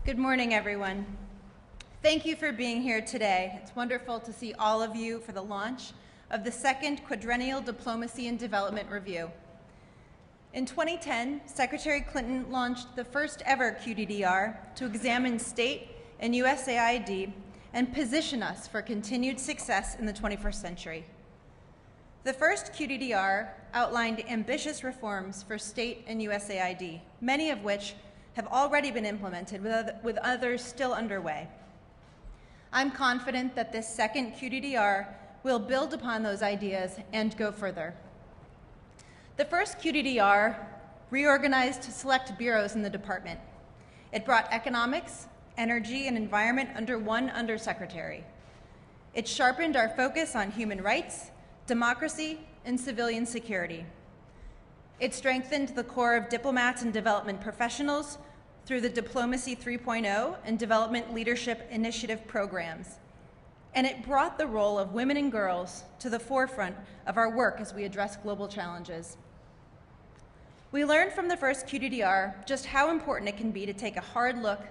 Good morning, everyone. Thank you for being here today. It's wonderful to see all of you for the launch of the second Quadrennial Diplomacy and Development Review. In 2010, Secretary Clinton launched the first ever QDDR to examine state and USAID and position us for continued success in the 21st century. The first QDDR outlined ambitious reforms for state and USAID, many of which have already been implemented, with others still underway. I'm confident that this second QDDR will build upon those ideas and go further. The first QDDR reorganized select bureaus in the department. It brought economics, energy, and environment under one undersecretary. It sharpened our focus on human rights, democracy, and civilian security. It strengthened the core of diplomats and development professionals through the Diplomacy 3.0 and Development Leadership Initiative programs. And it brought the role of women and girls to the forefront of our work as we address global challenges. We learned from the first QDDR just how important it can be to take a hard look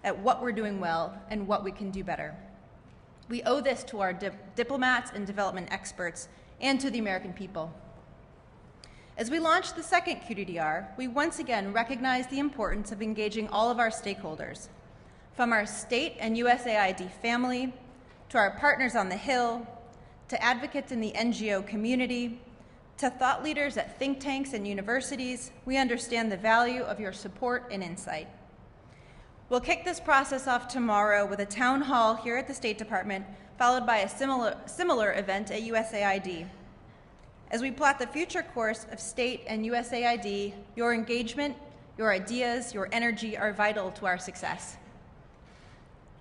at what we're doing well and what we can do better. We owe this to our diplomats and development experts and to the American people. As we launch the second QDDR, we once again recognize the importance of engaging all of our stakeholders, from our state and USAID family, to our partners on the Hill, to advocates in the NGO community, to thought leaders at think tanks and universities. We understand the value of your support and insight. We'll kick this process off tomorrow with a town hall here at the State Department, followed by a similar event at USAID. As we plot the future course of state and USAID, your engagement, your ideas, your energy are vital to our success.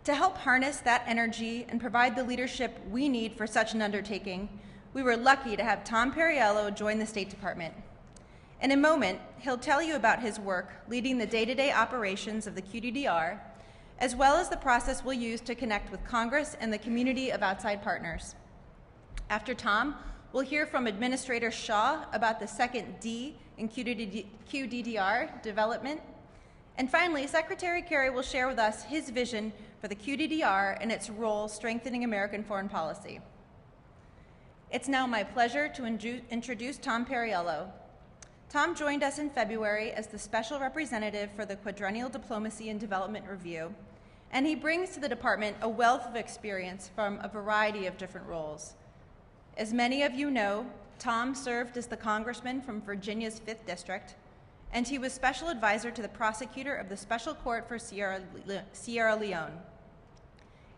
To help harness that energy and provide the leadership we need for such an undertaking, we were lucky to have Tom Perriello join the State Department. In a moment, he'll tell you about his work leading the day-to-day operations of the QDDR, as well as the process we'll use to connect with Congress and the community of outside partners. After Tom, we'll hear from Administrator Shaw about the second D in QDDR development. And finally, Secretary Kerry will share with us his vision for the QDDR and its role strengthening American foreign policy. It's now my pleasure to introduce Tom Perriello. Tom joined us in February as the Special Representative for the Quadrennial Diplomacy and Development Review, and he brings to the department a wealth of experience from a variety of different roles. As many of you know, Tom served as the congressman from Virginia's 5th District, and he was special advisor to the prosecutor of the Special Court for Sierra Leone.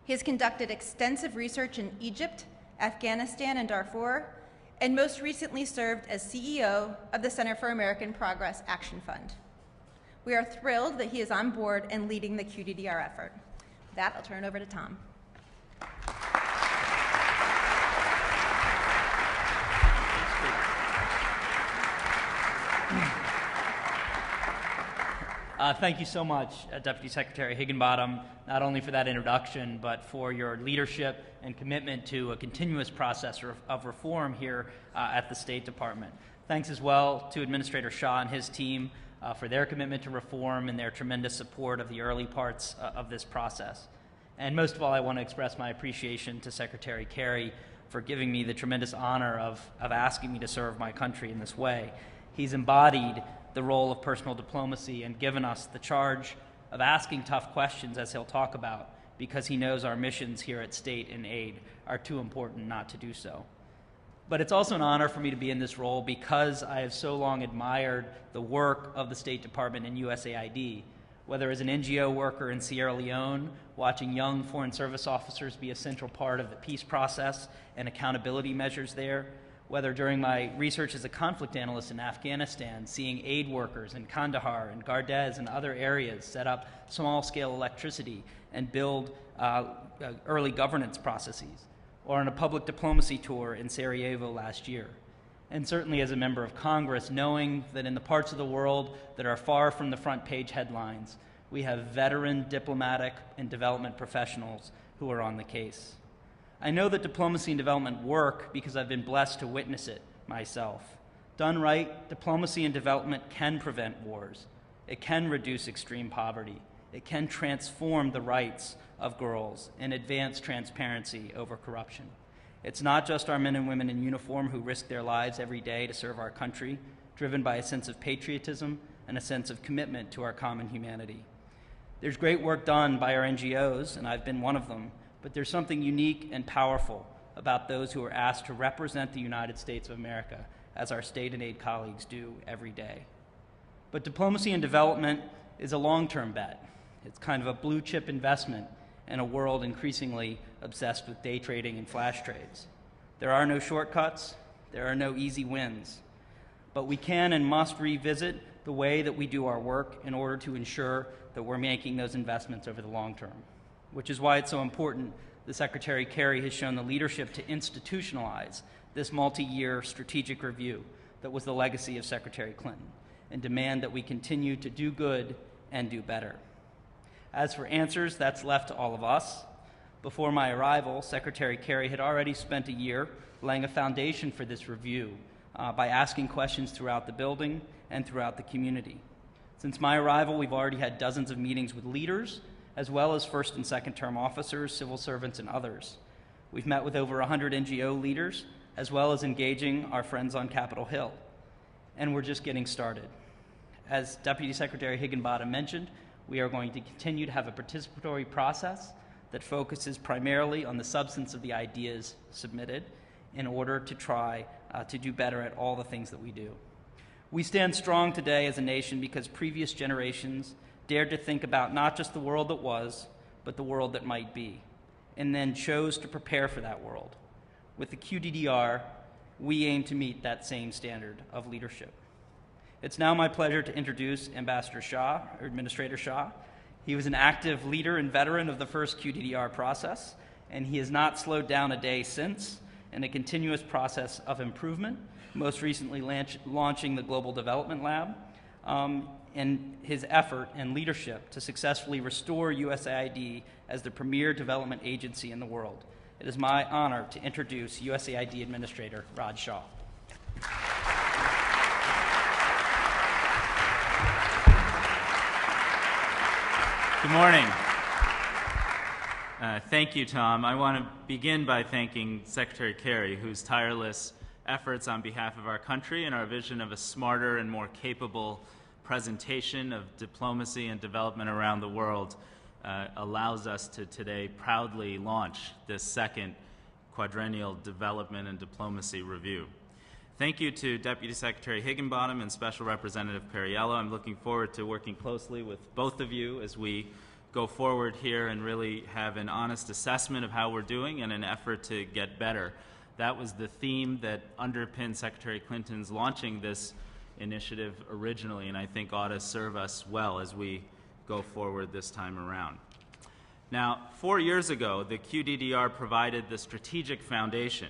He has conducted extensive research in Egypt, Afghanistan, and Darfur, and most recently served as CEO of the Center for American Progress Action Fund. We are thrilled that he is on board and leading the QDDR effort. With that, I'll turn it over to Tom. Thank you so much, Deputy Secretary Higginbottom, not only for that introduction, but for your leadership and commitment to a continuous process of reform here at the State Department. Thanks as well to Administrator Shaw and his team for their commitment to reform and their tremendous support of the early parts of this process. And most of all, I want to express my appreciation to Secretary Kerry for giving me the tremendous honor of asking me to serve my country in this way. He's embodied the role of personal diplomacy and given us the charge of asking tough questions, as he'll talk about, because he knows our missions here at State and Aid are too important not to do so. But it's also an honor for me to be in this role because I have so long admired the work of the State Department and USAID, whether as an NGO worker in Sierra Leone, watching young Foreign Service officers be a central part of the peace process and accountability measures there, whether during my research as a conflict analyst in Afghanistan, seeing aid workers in Kandahar and Gardez and other areas set up small-scale electricity and build early governance processes, or on a public diplomacy tour in Sarajevo last year. And certainly as a member of Congress, knowing that in the parts of the world that are far from the front page headlines, we have veteran diplomatic and development professionals who are on the case. I know that diplomacy and development work because I've been blessed to witness it myself. Done right, diplomacy and development can prevent wars. It can reduce extreme poverty. It can transform the rights of girls and advance transparency over corruption. It's not just our men and women in uniform who risk their lives every day to serve our country, driven by a sense of patriotism and a sense of commitment to our common humanity. There's great work done by our NGOs, and I've been one of them, but there's something unique and powerful about those who are asked to represent the United States of America, as our state and aid colleagues do every day. But diplomacy and development is a long-term bet. It's kind of a blue-chip investment in a world increasingly obsessed with day trading and flash trades. There are no shortcuts, there are no easy wins, but we can and must revisit the way that we do our work in order to ensure that we're making those investments over the long term, which is why it's so important that Secretary Kerry has shown the leadership to institutionalize this multi-year strategic review that was the legacy of Secretary Clinton, and demand that we continue to do good and do better. As for answers, that's left to all of us. Before my arrival, Secretary Kerry had already spent a year laying a foundation for this review by asking questions throughout the building and throughout the community. Since my arrival, we've already had dozens of meetings with leaders, as well as first and second term officers, civil servants, and others. We've met with over 100 NGO leaders, as well as engaging our friends on Capitol Hill. And we're just getting started. As Deputy Secretary Higginbottom mentioned, we are going to continue to have a participatory process that focuses primarily on the substance of the ideas submitted in order to try to do better at all the things that we do. We stand strong today as a nation because previous generations dared to think about not just the world that was, but the world that might be, and then chose to prepare for that world. With the QDDR, we aim to meet that same standard of leadership. It's now my pleasure to introduce Ambassador Shah, or Administrator Shah. He was an active leader and veteran of the first QDDR process, and he has not slowed down a day since in a continuous process of improvement, most recently launching the Global Development Lab, and his effort and leadership to successfully restore USAID as the premier development agency in the world. It is my honor to introduce USAID Administrator Raj Shah. Good morning. Thank you, Tom. I want to begin by thanking Secretary Kerry, whose tireless efforts on behalf of our country and our vision of a smarter and more capable presentation of diplomacy and development around the world allows us to today proudly launch this second quadrennial development and diplomacy review. Thank you to Deputy Secretary Higginbottom and Special Representative Perriello. I'm looking forward to working closely with both of you as we go forward here and really have an honest assessment of how we're doing and an effort to get better. That was the theme that underpinned Secretary Clinton's launching this initiative originally, and I think ought to serve us well as we go forward this time around. Now, 4 years ago, the QDDR provided the strategic foundation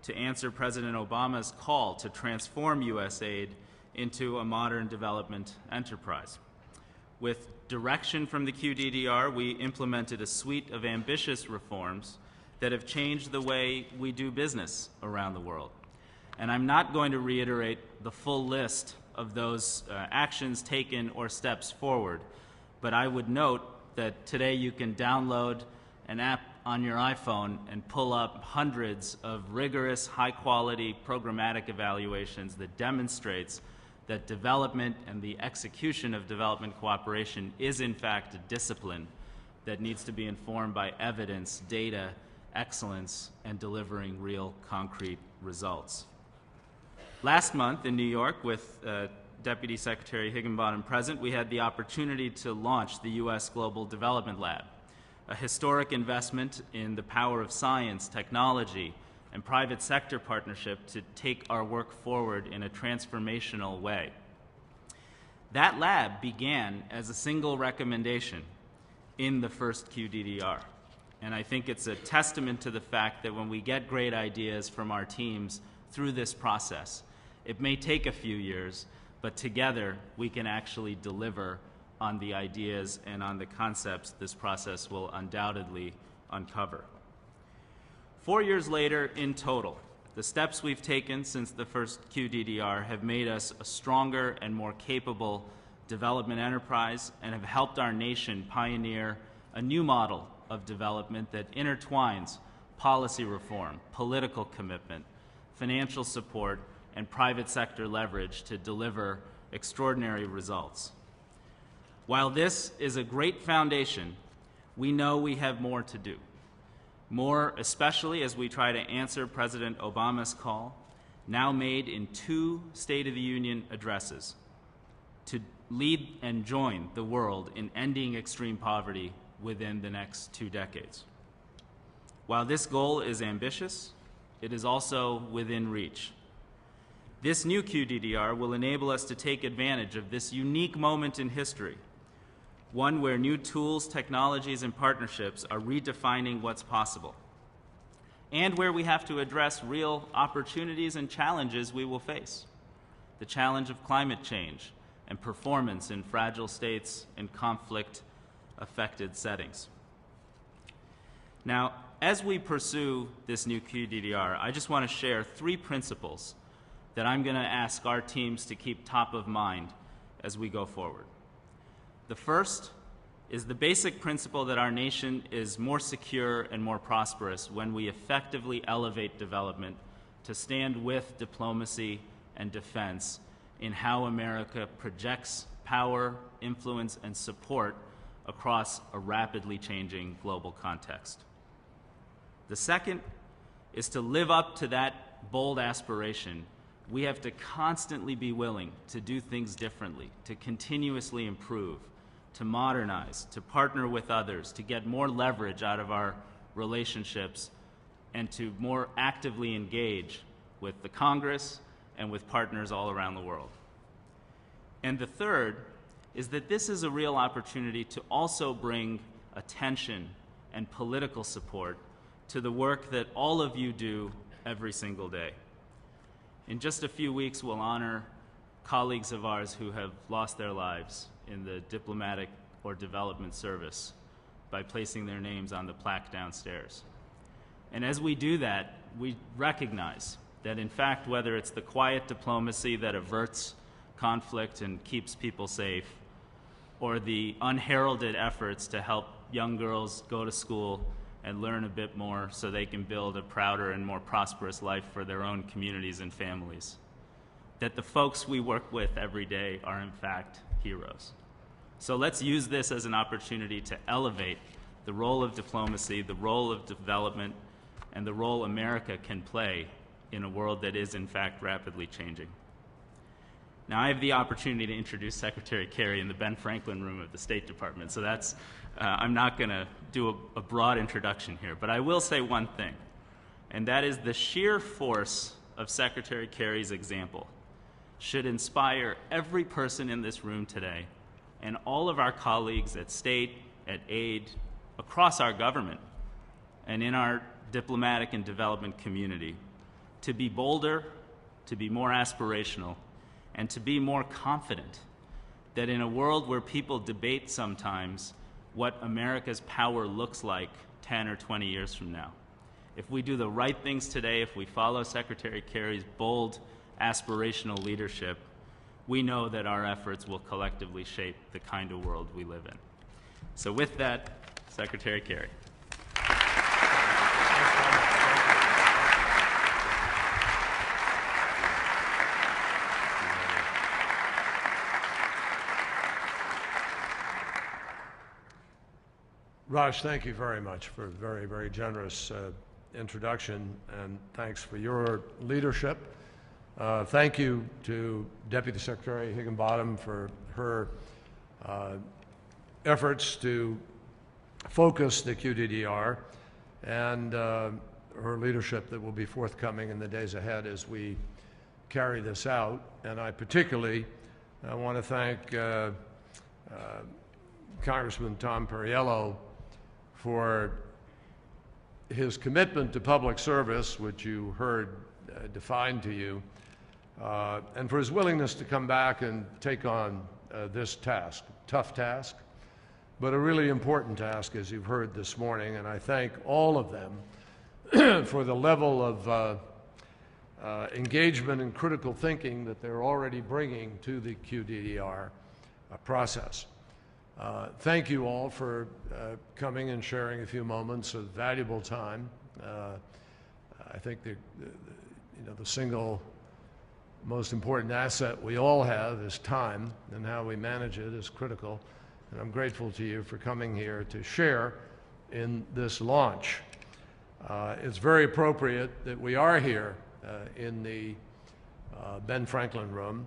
to answer President Obama's call to transform USAID into a modern development enterprise. With direction from the QDDR, we implemented a suite of ambitious reforms that have changed the way we do business around the world. And I'm not going to reiterate the full list of those actions taken or steps forward, but I would note that today you can download an app on your iPhone and pull up hundreds of rigorous, high-quality programmatic evaluations that demonstrates that development and the execution of development cooperation is in fact a discipline that needs to be informed by evidence, data, excellence, and delivering real concrete results. Last month in New York, with Deputy Secretary Higginbottom present, we had the opportunity to launch the U.S. Global Development Lab, a historic investment in the power of science, technology, and private sector partnership to take our work forward in a transformational way. That lab began as a single recommendation in the first QDDR. And I think it's a testament to the fact that when we get great ideas from our teams through this process, it may take a few years, but together we can actually deliver on the ideas and on the concepts this process will undoubtedly uncover. 4 years later in total, the steps we've taken since the first QDDR have made us a stronger and more capable development enterprise and have helped our nation pioneer a new model of development that intertwines policy reform, political commitment, financial support, and private sector leverage to deliver extraordinary results. While this is a great foundation, we know we have more to do. More, especially as we try to answer President Obama's call, now made in 2 State of the Union addresses, to lead and join the world in ending extreme poverty within the next 2 decades. While this goal is ambitious, it is also within reach. This new QDDR will enable us to take advantage of this unique moment in history, one where new tools, technologies, and partnerships are redefining what's possible, and where we have to address real opportunities and challenges we will face. The challenge of climate change and performance in fragile states and conflict-affected settings. Now, as we pursue this new QDDR, I just want to share 3 principles that I'm going to ask our teams to keep top of mind as we go forward. The first is the basic principle that our nation is more secure and more prosperous when we effectively elevate development to stand with diplomacy and defense in how America projects power, influence, and support across a rapidly changing global context. The second is to live up to that bold aspiration. We have to constantly be willing to do things differently, to continuously improve, to modernize, to partner with others, to get more leverage out of our relationships, and to more actively engage with the Congress and with partners all around the world. And the third is that this is a real opportunity to also bring attention and political support to the work that all of you do every single day. In just a few weeks, we'll honor colleagues of ours who have lost their lives in the diplomatic or development service by placing their names on the plaque downstairs. And as we do that, we recognize that, in fact, whether it's the quiet diplomacy that averts conflict and keeps people safe, or the unheralded efforts to help young girls go to school and learn a bit more so they can build a prouder and more prosperous life for their own communities and families, that the folks we work with every day are, in fact, heroes. So let's use this as an opportunity to elevate the role of diplomacy, the role of development, and the role America can play in a world that is, in fact, rapidly changing. Now, I have the opportunity to introduce Secretary Kerry in the Ben Franklin room of the State Department, so that's, I'm not going to do a broad introduction here, but I will say one thing, and that is the sheer force of Secretary Kerry's example should inspire every person in this room today and all of our colleagues at State, at AID, across our government, and in our diplomatic and development community to be bolder, to be more aspirational, and to be more confident that in a world where people debate sometimes what America's power looks like 10 or 20 years from now, if we do the right things today, if we follow Secretary Kerry's bold, aspirational leadership, we know that our efforts will collectively shape the kind of world we live in. So with that, Secretary Kerry. Raj, thank you very much for a very, very generous introduction, and thanks for your leadership. Thank you to Deputy Secretary Higginbottom for her efforts to focus the QDDR and her leadership that will be forthcoming in the days ahead as we carry this out. And I particularly want to thank Congressman Tom Perriello for his commitment to public service, which you heard defined to you, and for his willingness to come back and take on this task, tough task, but a really important task, as you've heard this morning. And I thank all of them for the level of engagement and critical thinking that they're already bringing to the QDDR process. Thank you all for coming and sharing a few moments of valuable time. I think the single most important asset we all have is time, and how we manage it is critical. And I'm grateful to you for coming here to share in this launch. It's very appropriate that we are here in the Ben Franklin room,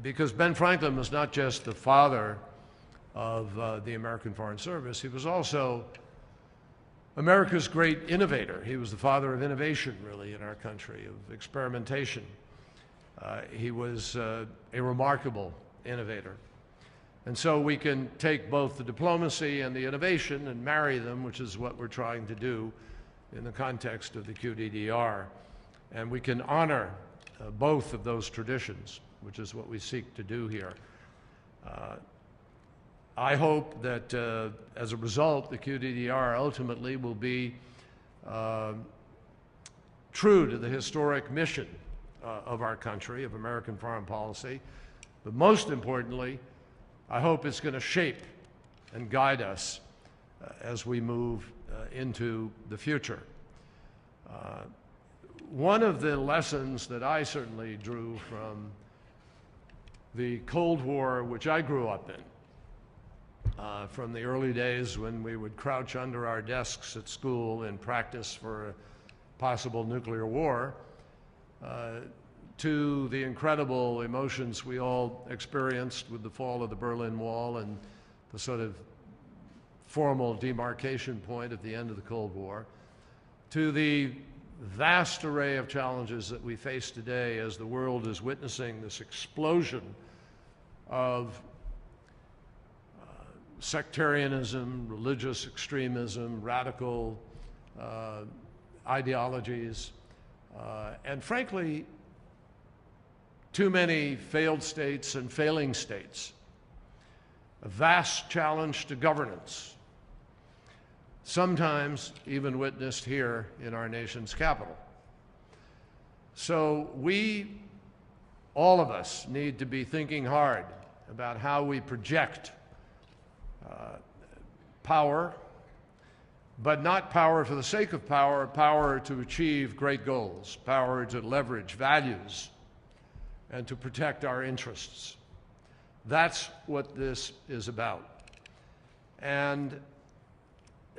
because Ben Franklin was not just the father of the American Foreign Service, he was also America's great innovator. He was the father of innovation, really, in our country, of experimentation. He was a remarkable innovator. And so we can take both the diplomacy and the innovation and marry them, which is what we're trying to do in the context of the QDDR. And we can honor both of those traditions, which is what we seek to do here. I hope that as a result, the QDDR ultimately will be true to the historic mission of our country, of American foreign policy. But most importantly, I hope it's going to shape and guide us as we move into the future. One of the lessons that I certainly drew from the Cold War, which I grew up in, from the early days when we would crouch under our desks at school in practice for a possible nuclear war, to the incredible emotions we all experienced with the fall of the Berlin Wall and the sort of formal demarcation point at the end of the Cold War, to the vast array of challenges that we face today as the world is witnessing this explosion of sectarianism, religious extremism, radical ideologies, and frankly, too many failed states and failing states, a vast challenge to governance, sometimes even witnessed here in our nation's capital. So we, all of us, need to be thinking hard about how we project power, but not power for the sake of power, power to achieve great goals, power to leverage values, and to protect our interests. That's what this is about. And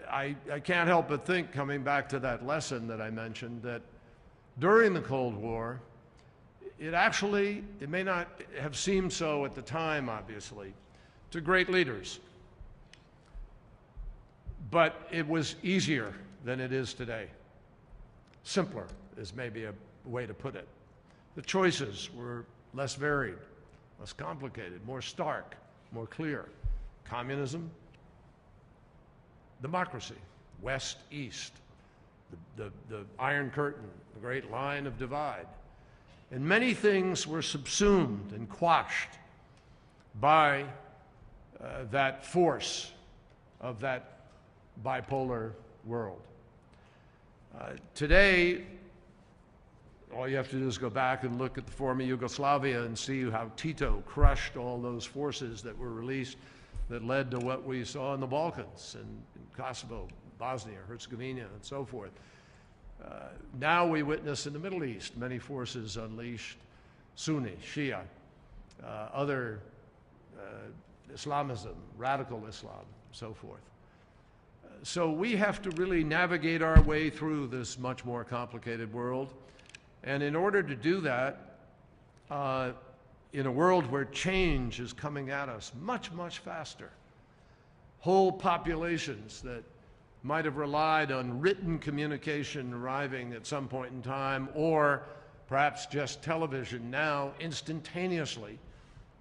I can't help but think, coming back to that lesson that I mentioned, that during the Cold War, it may not have seemed so at the time, obviously, to great leaders, but it was easier than it is today. Simpler is maybe a way to put it. The choices were less varied, less complicated, more stark, more clear. Communism, democracy, West, East, the Iron Curtain, the great line of divide. And many things were subsumed and quashed by that force of that bipolar world. Today, all you have to do is go back and look at the former Yugoslavia and see how Tito crushed all those forces that were released that led to what we saw in the Balkans and in Kosovo, Bosnia, Herzegovina, and so forth. Now we witness in the Middle East many forces unleashed, Sunni, Shia, other Islamism, radical Islam, so forth. So we have to really navigate our way through this much more complicated world. And in order to do that, in a world where change is coming at us much, much faster, whole populations that might have relied on written communication arriving at some point in time, or perhaps just television, now instantaneously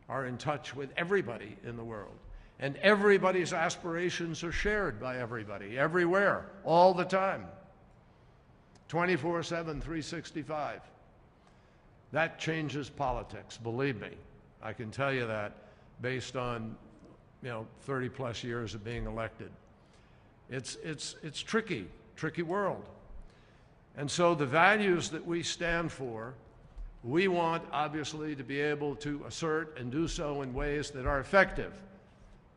are in touch with everybody in the world. And everybody's aspirations are shared by everybody, everywhere, all the time. 24/7, 365. That changes politics, believe me. I can tell you that based on 30 plus years of being elected. It's tricky world. And so the values that we stand for We want, obviously, to be able to assert and do so in ways that are effective,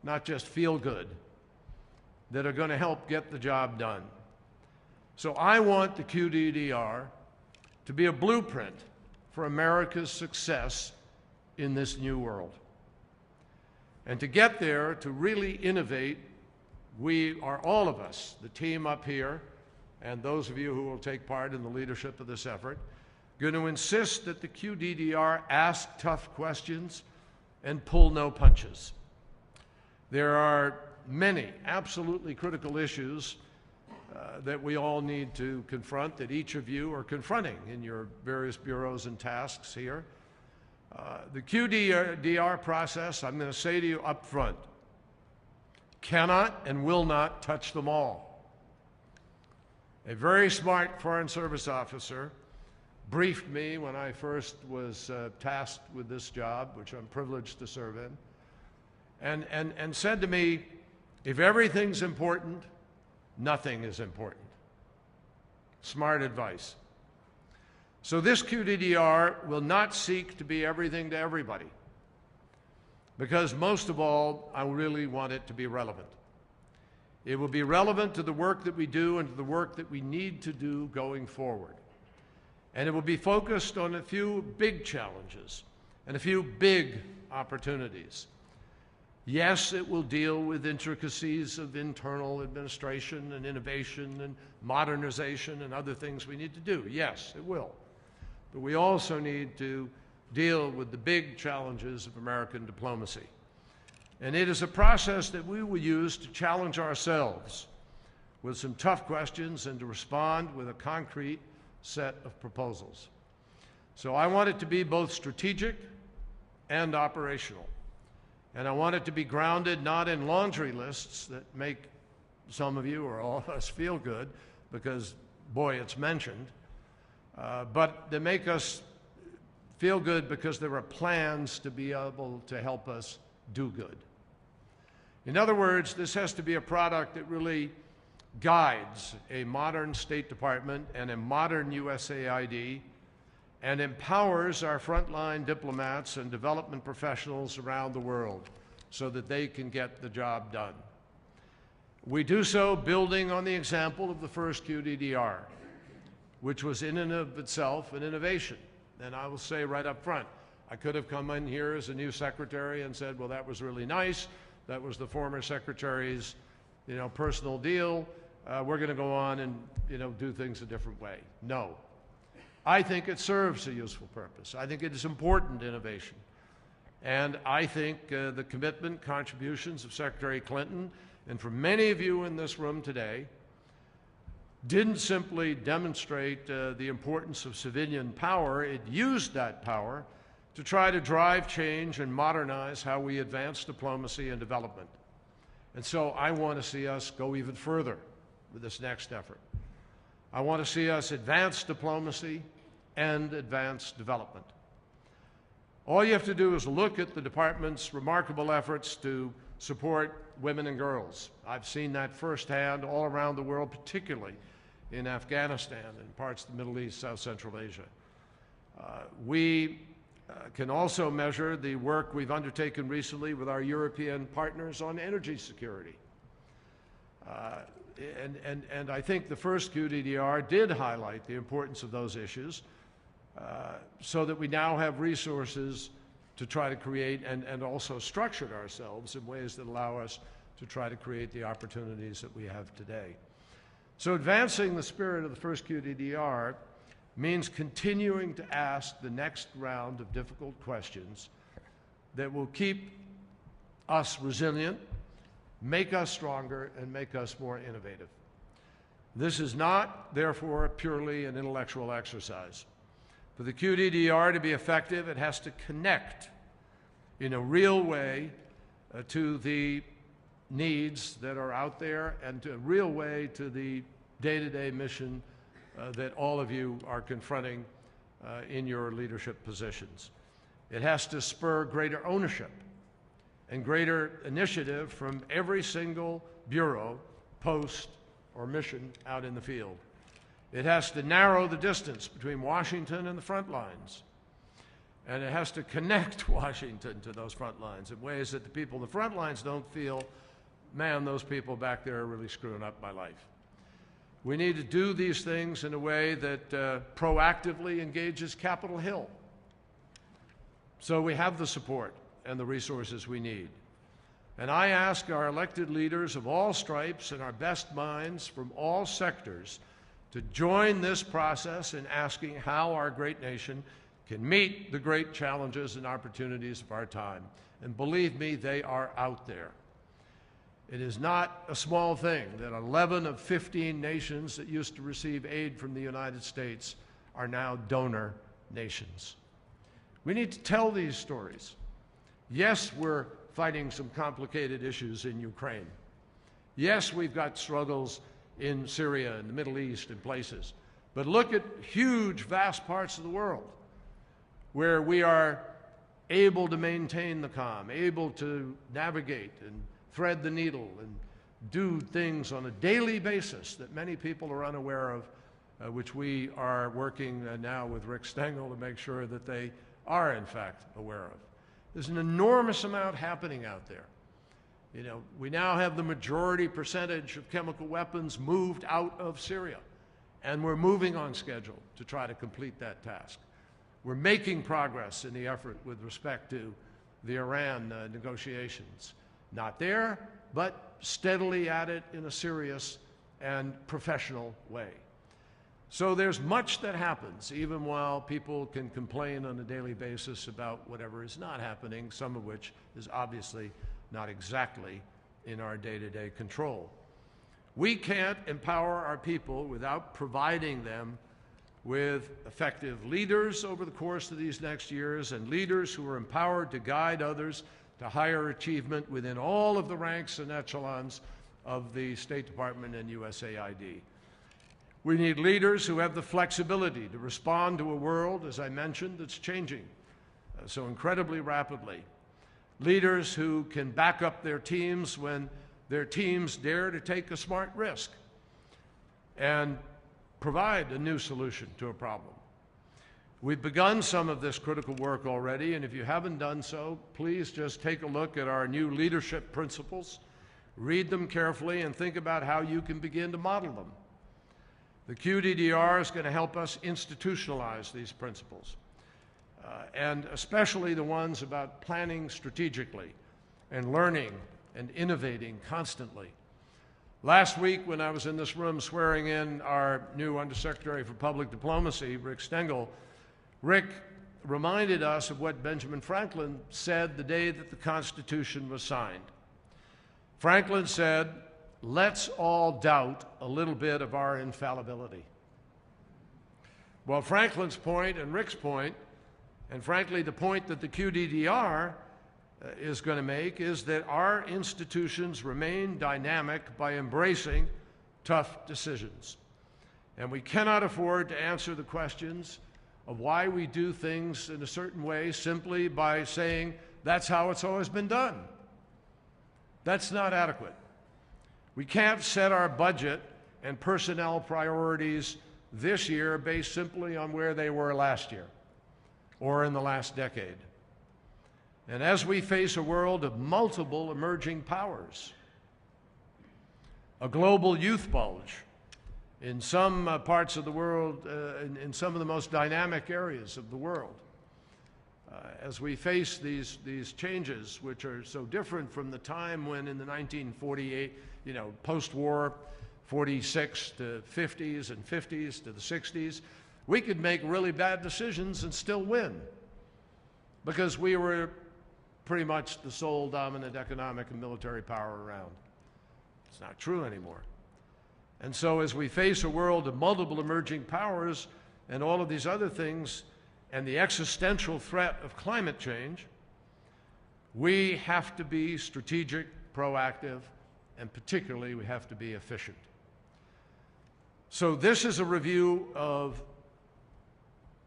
not just feel good, that are going to help get the job done. So I want the QDDR to be a blueprint for America's success in this new world. And to get there, to really innovate, we are, all of us, the team up here, and those of you who will take part in the leadership of this effort, going to insist that the QDDR ask tough questions and pull no punches. There are many absolutely critical issues that we all need to confront, that each of you are confronting in your various bureaus and tasks here. The QDDR process, I'm going to say to you up front, cannot and will not touch them all. A very smart Foreign Service officer briefed me when I first was tasked with this job, which I'm privileged to serve in, and said to me, if everything's important, nothing is important. Smart advice. So this QDDR will not seek to be everything to everybody, because most of all, I really want it to be relevant. It will be relevant to the work that we do and to the work that we need to do going forward. And it will be focused on a few big challenges and a few big opportunities. Yes, it will deal with intricacies of internal administration and innovation and modernization and other things we need to do. Yes, it will. But we also need to deal with the big challenges of American diplomacy. And it is a process that we will use to challenge ourselves with some tough questions and to respond with a concrete set of proposals. So I want it to be both strategic and operational. And I want it to be grounded not in laundry lists that make some of you or all of us feel good because, boy, it's mentioned, but they make us feel good because there are plans to be able to help us do good. In other words, this has to be a product that really guides a modern State Department and a modern USAID and empowers our frontline diplomats and development professionals around the world so that they can get the job done. We do so building on the example of the first QDDR, which was in and of itself an innovation. And I will say right up front, I could have come in here as a new secretary and said, well, that was really nice. That was the former secretary's, personal deal. We're going to go on and, do things a different way. No. I think it serves a useful purpose. I think it is important innovation. And I think the commitment, contributions of Secretary Clinton, and for many of you in this room today, didn't simply demonstrate the importance of civilian power. It used that power to try to drive change and modernize how we advance diplomacy and development. And so I want to see us go even further with this next effort. I want to see us advance diplomacy and advance development. All you have to do is look at the department's remarkable efforts to support women and girls. I've seen that firsthand all around the world, particularly in Afghanistan and parts of the Middle East, South Central Asia. We can also measure the work we've undertaken recently with our European partners on energy security. And I think the first QDDR did highlight the importance of those issues so that we now have resources to try to create and also structured ourselves in ways that allow us to try to create the opportunities that we have today. So advancing the spirit of the first QDDR means continuing to ask the next round of difficult questions that will keep us resilient, make us stronger, and make us more innovative. This is not, therefore, purely an intellectual exercise. For the QDDR to be effective, it has to connect in a real way to the needs that are out there and to a real way to the day-to-day mission that all of you are confronting in your leadership positions. It has to spur greater ownership and greater initiative from every single bureau, post, or mission out in the field. It has to narrow the distance between Washington and the front lines. And it has to connect Washington to those front lines in ways that the people on the front lines don't feel, man, those people back there are really screwing up my life. We need to do these things in a way that proactively engages Capitol Hill. So we have the support and the resources we need. And I ask our elected leaders of all stripes and our best minds from all sectors to join this process in asking how our great nation can meet the great challenges and opportunities of our time. And believe me, they are out there. It is not a small thing that 11 of 15 nations that used to receive aid from the United States are now donor nations. We need to tell these stories. Yes, we're fighting some complicated issues in Ukraine. Yes, we've got struggles in Syria and the Middle East and places. But look at huge, vast parts of the world where we are able to maintain the calm, able to navigate and thread the needle and do things on a daily basis that many people are unaware of, which we are working now with Rick Stengel to make sure that they are, in fact, aware of. There's an enormous amount happening out there. You know, we now have the majority percentage of chemical weapons moved out of Syria, and we're moving on schedule to try to complete that task. We're making progress in the effort with respect to the Iran negotiations. Not there, but steadily at it in a serious and professional way. So there's much that happens, even while people can complain on a daily basis about whatever is not happening, some of which is obviously not exactly in our day-to-day control. We can't empower our people without providing them with effective leaders over the course of these next years, and leaders who are empowered to guide others to higher achievement within all of the ranks and echelons of the State Department and USAID. We need leaders who have the flexibility to respond to a world, as I mentioned, that's changing so incredibly rapidly. Leaders who can back up their teams when their teams dare to take a smart risk and provide a new solution to a problem. We've begun some of this critical work already, and if you haven't done so, please just take a look at our new leadership principles, read them carefully, and think about how you can begin to model them. The QDDR is going to help us institutionalize these principles, and especially the ones about planning strategically and learning and innovating constantly. Last week, when I was in this room swearing in our new Undersecretary for Public Diplomacy, Rick Stengel, Rick reminded us of what Benjamin Franklin said the day that the Constitution was signed. Franklin said, "Let's all doubt a little bit of our infallibility." Well, Franklin's point and Rick's point, and frankly the point that the QDDR is going to make, is that our institutions remain dynamic by embracing tough decisions. And we cannot afford to answer the questions of why we do things in a certain way simply by saying, that's how it's always been done. That's not adequate. We can't set our budget and personnel priorities this year based simply on where they were last year or in the last decade. And as we face a world of multiple emerging powers, a global youth bulge in some parts of the world, in some of the most dynamic areas of the world, as we face these changes, which are so different from the time when in the 1948, post-war, 46 to 50s and 50s to the 60s, we could make really bad decisions and still win because we were pretty much the sole dominant economic and military power around. It's not true anymore. And so as we face a world of multiple emerging powers and all of these other things and the existential threat of climate change, we have to be strategic, proactive, and particularly we have to be efficient. So this is a review of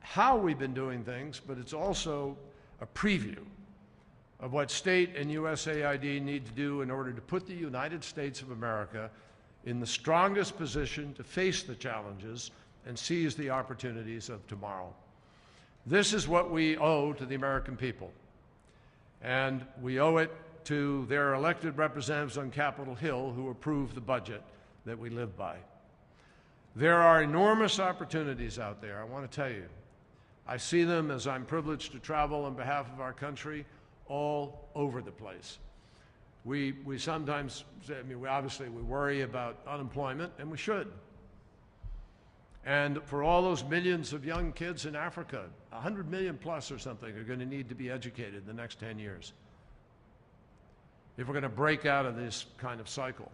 how we've been doing things, but it's also a preview of what state and USAID need to do in order to put the United States of America in the strongest position to face the challenges and seize the opportunities of tomorrow. This is what we owe to the American people. And we owe it to their elected representatives on Capitol Hill who approve the budget that we live by. There are enormous opportunities out there, I want to tell you. I see them as I'm privileged to travel on behalf of our country all over the place. We sometimes, I mean, we worry about unemployment, and we should. And for all those millions of young kids in Africa, 100 million plus or something are going to need to be educated in the next 10 years if we're going to break out of this kind of cycle.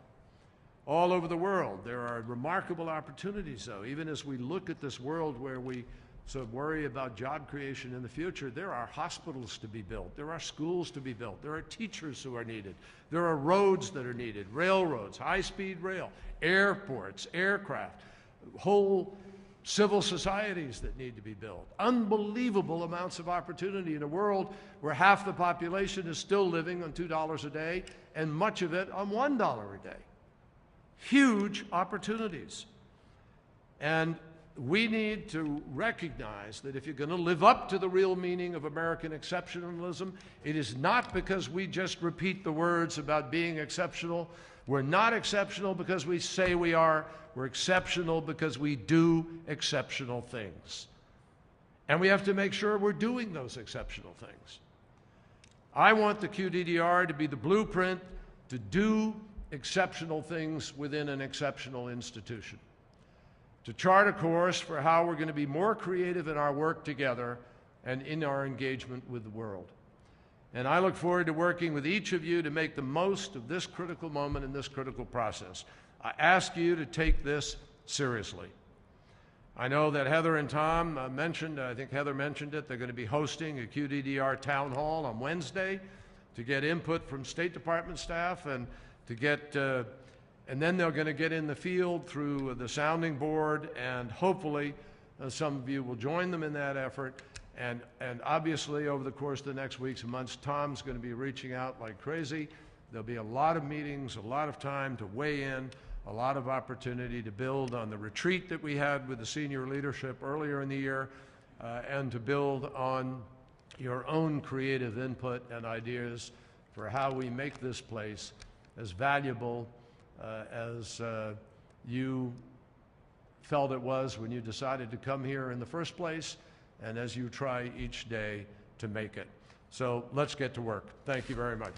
All over the world, there are remarkable opportunities, though. Even as we look at this world where we so worry about job creation in the future, there are hospitals to be built, there are schools to be built, there are teachers who are needed, there are roads that are needed, railroads, high-speed rail, airports, aircraft, whole civil societies that need to be built. Unbelievable amounts of opportunity in a world where half the population is still living on $2 a day and much of it on $1 a day. Huge opportunities. And we need to recognize that if you're going to live up to the real meaning of American exceptionalism, it is not because we just repeat the words about being exceptional. We're not exceptional because we say we are. We're exceptional because we do exceptional things. And we have to make sure we're doing those exceptional things. I want the QDDR to be the blueprint to do exceptional things within an exceptional institution, to chart a course for how we're going to be more creative in our work together and in our engagement with the world. And I look forward to working with each of you to make the most of this critical moment in this critical process. I ask you to take this seriously. I know that Heather and Tom mentioned, I think Heather mentioned it, they're going to be hosting a QDDR town hall on Wednesday to get input from State Department staff and to get, and then they're going to get in the field through the sounding board, and hopefully some of you will join them in that effort. And obviously, over the course of the next weeks and months, Tom's going to be reaching out like crazy. There'll be a lot of meetings, a lot of time to weigh in, a lot of opportunity to build on the retreat that we had with the senior leadership earlier in the year, and to build on your own creative input and ideas for how we make this place as valuable as you felt it was when you decided to come here in the first place, and as you try each day to make it. So let's get to work. Thank you very much.